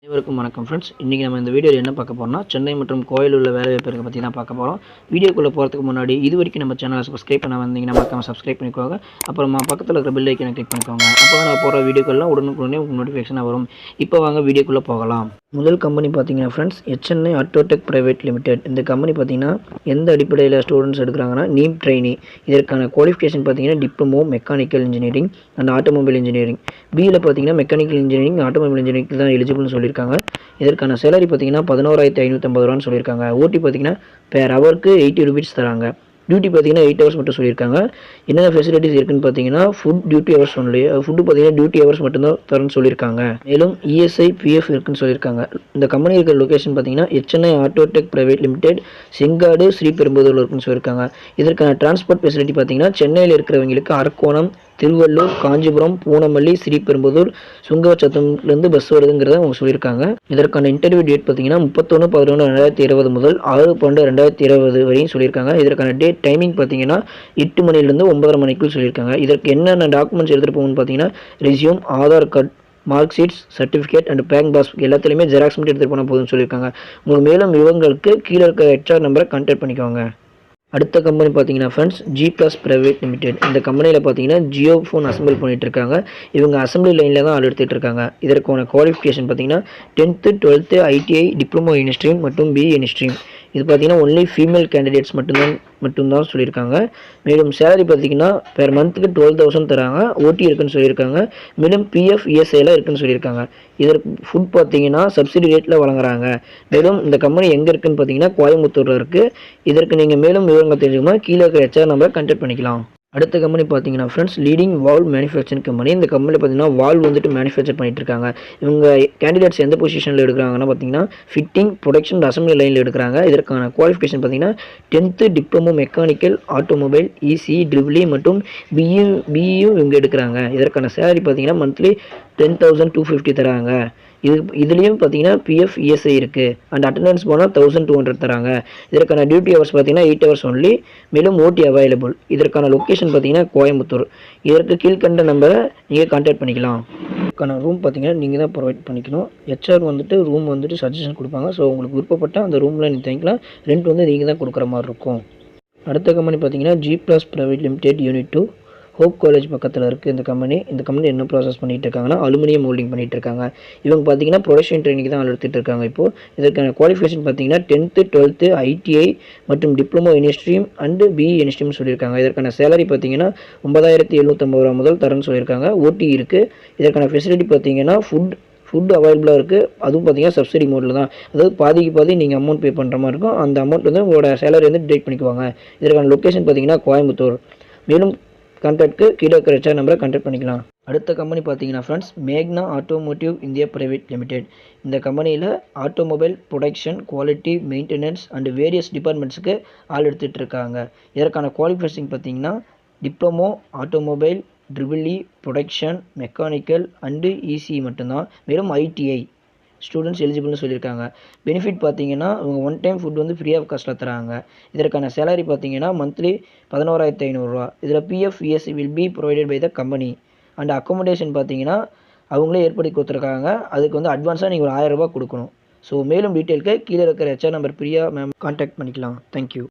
அனைவருக்கும் வணக்கம் ஃப்ரெண்ட்ஸ். இன்றைக்கி நம்ம இந்த வீடியோவில் என்ன பார்க்க போகிறோம்னா, சென்னை மற்றும் கோயிலில் உள்ள வேலைவாய்ப்பு பற்றி தான் பார்க்க போகிறோம். வீடியோக்குள்ளே போகிறதுக்கு முன்னாடி இது வரைக்கும் நம்ம சேனலை சப்ஸ்கிரைப் பண்ண வந்தீங்கன்னா மறக்காமல் சப்ஸ்கிரைப் பண்ணிக்கோங்க. அப்புறமா பக்கத்தில் இருக்கிற பெல் ஐக்கனை கிளிக் பண்ணிக்கோங்க. அப்போ தான் நான் போகிற வீடியோக்கெல்லாம் உடனுக்குடனே உங்களுக்கு நோட்டிஃபிகேஷனாக வரும். இப்போ வாங்க வீடியோக்குள்ளே போகலாம். முதல் கம்பெனி பார்த்தீங்கன்னா friends, HNI Autotech private limited. இந்த கம்பெனி பார்த்தீங்கன்னா எந்த அடிப்படையில் ஸ்டூடெண்ட்ஸ் எடுக்கிறாங்கன்னா நீம் ட்ரெயினி. இதற்கான குவாலிஃபிகேஷன் பார்த்தீங்கன்னா diploma mechanical engineering and automobile engineering. பியில் பார்த்தீங்கன்னா மெக்கானிக்கல் இன்ஜினியரிங் ஆட்டோமொபைல் இன்ஜினியரிங் தான் எலிஜிபிள்னு சொல்லியிருக்காங்க. இதற்கான சேலரி பார்த்தீங்கன்னா 11,550 ரூபான்னு சொல்லியிருக்காங்க. ஓடி பார்த்தீங்கன்னா பேர் ஹவருக்கு 80 ரூபீஸ் தராங்க. டியூட்டி பார்த்தீங்கன்னா 8 ஹவர்ஸ் மட்டும் சொல்லியிருக்காங்க. என்னென்ன ஃபெசிலிட்டிஸ் இருக்குன்னு பார்த்தீங்கன்னா food duty hours only. Food பார்த்தீங்கன்னா டியூட்டி ஹவர்ஸ் மட்டும்தான் தரேன்னு சொல்லியிருக்காங்க. மேலும் ESI PF இருக்குன்னு சொல்லியிருக்காங்க. இந்த கம்பெனி இருக்கிற லொக்கேஷன் பார்த்தீங்கன்னா HNI Autotech private limited, Sengadu, Sriperumbudur இருக்குன்னு சொல்லியிருக்காங்க. இதற்கான டிரான்ஸ்போர்ட் ஃபெசிலிட்டி பார்த்தீங்கன்னா சென்னையில் இருக்கிறவங்களுக்கு அரக்கோணம், திருவள்ளூர், காஞ்சிபுரம், பூனமல்லி, ஸ்ரீபெரும்புதூர், சுங்கவச்சத்தம்லேருந்து பஸ் வருதுங்கிறத அவங்க சொல்லியிருக்காங்க. இதற்கான இன்டர்வியூ டேட் பார்த்தீங்கன்னா 31/11/2020 முதல் 6/12/2020 வரையும் சொல்லியிருக்காங்க. இதற்கான டேட் டைமிங் பார்த்தீங்கன்னா 8 மணிலேருந்து 9:30 மணிக்குள் சொல்லியிருக்காங்க. இதற்கு என்னென்ன டாக்குமெண்ட்ஸ் எடுத்துகிட்டு போகணும்னு பார்த்தீங்கன்னா resume, Aadhaar card, mark sheets, certificate and bank passbook எல்லாத்துலேயுமே ஜெராக்ஸ் மட்டும் எடுத்துகிட்டு போனால் போதும்னு சொல்லியிருக்காங்க. உங்களுக்கு மேலும் விவரங்களுக்கு கீழே இருக்க HR நம்பரை கான்டாக்ட் பண்ணிக்கோங்க. அடுத்த கம்பெனி பார்த்தீங்கன்னா ஃப்ரெண்ட்ஸ், PLAST பிரைவேட் லிமிடெட். இந்த கம்பெனியில் பார்த்தீங்கன்னா ஜியோ ஃபோன் அசம்பிள் பண்ணிட்டு இருக்காங்க. இவங்க அசம்பிளி லைனில் தான் ஆள் எடுத்துகிட்டு இருக்காங்க. இதற்கான குவாலிஃபிகேஷன் பார்த்தீங்கன்னா 10th 12th ITI diploma in stream மற்றும் BE இன் ஸ்ட்ரீம். இது பார்த்தீங்கன்னா ஒன்லி ஃபீமேல் கேண்டிடேட்ஸ் மட்டும்தான் சொல்லியிருக்காங்க. மேலும் சேலரி பார்த்தீங்கன்னா பெர் மந்த்துக்கு 12,000 தராங்க. OT இருக்குன்னு சொல்லியிருக்காங்க. மேலும் PF ESI எல்லாம் இருக்குன்னு சொல்லியிருக்காங்க. இதற்கு ஃபுட் பார்த்தீங்கன்னா சப்சிடி ரேட்டில் வழங்குறாங்க. மேலும் இந்த கம்பெனி எங்கே இருக்குன்னு பார்த்தீங்கன்னா கோயம்புத்தூரில் இருக்குது. இதற்கு நீங்கள் மேலும் விவரங்கள் தெரிஞ்சுக்கணும்னா கீழே இருக்கிற HR நம்பரை கான்டாக்ட் பண்ணிக்கலாம். அடுத்த கம்பெனி பார்த்தீங்கன்னா friends, leading valve manufacturing company. இந்த கம்பெனியில் பார்த்தீங்கன்னா வால்வ் வந்துட்டு மேனுஃபேக்சர் பண்ணிட்டு இருக்காங்க. இவங்க கேண்டிடேட்ஸ் எந்த பொசிஷனில் எடுக்கிறாங்கன்னா பார்த்தீங்கன்னா ஃபிட்டிங், ப்ரொடக்ஷன், அசம்பிளி லைனில் எடுக்கிறாங்க. இதற்கான குவாலிஃபிகேஷன் பார்த்தீங்கன்னா 10th diploma mechanical, automobile, EC, EEE மற்றும் BEயும் இவங்க எடுக்கிறாங்க. இதற்கான சேலரி பார்த்தீங்கன்னா மந்த்லி 10,250 தராங்க. இதுலேயும் பார்த்தீங்கன்னா PF ESI இருக்குது. அண்ட் அட்டண்டன்ஸ் போனால் 1,200 தராங்க. இதற்கான டியூட்டி ஹவர்ஸ் பார்த்தீங்கன்னா 8 ஹவர்ஸ் ஒன்லி. மேலும் OT அவைலபிள். இதற்கான லொக்கேஷன் பார்த்தீங்கன்னா கோயம்புத்தூர். இதற்கு கீழ்கண்ட நம்பரை நீங்கள் கான்டாக்ட் பண்ணிக்கலாம். இதுக்கான ரூம் பார்த்தீங்கன்னா நீங்கள் தான் ப்ரொவைட் பண்ணிக்கணும். HR வந்துட்டு ரூம் வந்துட்டு சஜஷன் கொடுப்பாங்க. ஸோ உங்களுக்கு விருப்பப்பட்ட அந்த ரூமில் நீங்கள் தங்கிக்கலாம். ரெண்ட் வந்து நீங்கள் தான் கொடுக்குற மாதிரி இருக்கும். அடுத்த கம்பெனி பார்த்தீங்கன்னா PLAST private limited unit 2, hope college பக்கத்தில் இருக்குது இந்த கம்பெனி. இந்த கம்பெனி என்ன ப்ராசஸ் பண்ணிகிட்டு இருக்காங்கன்னா அலுமினியம் மோல்டிங் பண்ணிகிட்டு இருக்காங்க. இவங்க பார்த்தீங்கன்னா ப்ரொடக்ஷன் ட்ரைனிங் தான் எடுத்துகிட்டு இருக்காங்க. இப்போது இதற்கான குவாலிஃபிகேஷன் பார்த்தீங்கன்னா 10th 12th ITI மற்றும் diploma in stream and BE in stream சொல்லியிருக்காங்க. இதற்கான சேலரி பார்த்தீங்கன்னா 9,750 ரூபா முதல் தரேன்னு சொல்லியிருக்காங்க. OT இருக்குது. இதற்கான ஃபெசிலிட்டி பார்த்தீங்கன்னா ஃபுட் அவைலபிளாக இருக்குது. அதுவும் பார்த்தீங்கன்னா சப்சிடி மோடில் தான். அதாவது பாதிக்கு பாதி நீங்கள் அமௌண்ட் பே பண்ணுற மாதிரி இருக்கும். அந்த அமௌண்ட் வந்து உங்களோட சேலரி வந்து டிடெக்ட் பண்ணிக்குவாங்க. இதற்கான லொக்கேஷன் பார்த்தீங்கன்னா கோயம்புத்தூர். மேலும் கான்டாக்ட்க்கு கீழே இருக்கிற HR நம்பரை கான்டாக்ட் பண்ணிக்கலாம். அடுத்த கம்பெனி பார்த்தீங்கன்னா ஃப்ரெண்ட்ஸ், மேக்னா ஆட்டோமோட்டிவ் இந்தியா பிரைவேட் லிமிடெட். இந்த கம்பெனியில் automobile production, quality, maintenance and various டிபார்ட்மெண்ட்ஸுக்கு ஆள் எடுத்துகிட்டு இருக்காங்க. இதற்கான குவாலிஃபிகேஷன் பார்த்தீங்கன்னா diploma automobile, EEE, production, mechanical and EC மட்டும்தான். மேலும் ITI ஸ்டூடெண்ட்ஸ் எலிஜிபிள்னு சொல்லியிருக்காங்க. பெனிஃபிட் பார்த்தீங்கன்னா இவங்க ஒன் டைம் ஃபுட் வந்து ஃப்ரீ ஆஃப் காஸ்ட்டில் தராங்க. இதற்கான சேலரி பார்த்தீங்கன்னா மந்த்லி 11,500 ரூபா. இதில் PF ESI will be provided by the company. And accommodation பார்த்தீங்கன்னா அவங்களே ஏற்படுத்தி கொடுத்துருக்காங்க. அதுக்கு வந்து அட்வான்ஸாக நீங்கள் ஒரு 1000 ரூபா கொடுக்கணும். ஸோ மேலும் டீட்டெயிலுக்கு கீழே இருக்கிற HR number Priya ma'am contact பண்ணிக்கலாம். தேங்க்யூ.